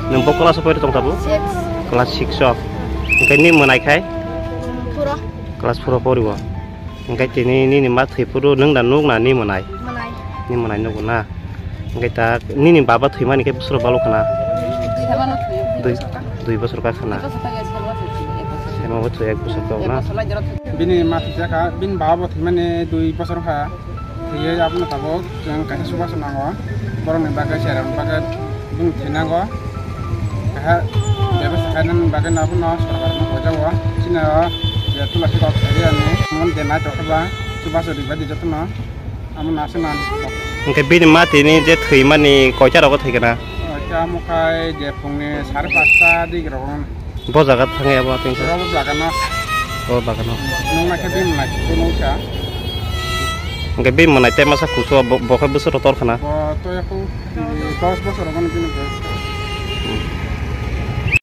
Nunggu kelas apa itu tong tabu? Six. Kelas 6 so. Engkai ni menaikai? Pura. Kelas pura pori wa. Engkai tini ni mat thi puru nung dan nung na ni menai. Manai. Ni menai nung na. Engkai ta ni baba thi mani kai busur balu kana. Dui busur ka kana. Sema butu ek busur ka na. Bini mati jaka bin baba thi mani 2 বছর ka. Thiye apna tabo jang kai suba sunango. Borong ni baga sharam baga bung thinango. Ka ব্যবস্থা খাইনান বাগে না আপনা সরকার না হজাওয়া চিনা যে তুলা ঠিক আছে আমি মন দেনা যতবা সুবা সরি বাদি যতন আমন আসে না Engkai bini mati ni je thi mani koicha ro ko thi kana. चा मुखाय जे फुंनि 5:30 दी ग्रहण Bo jaga thangai abo ting sa. रब लागना Oh bagano. नों माखे बे माय नोंसा Engkai bini menai te masa kuso bo ka busur tor kana. तो याको 10 বছর গন बिन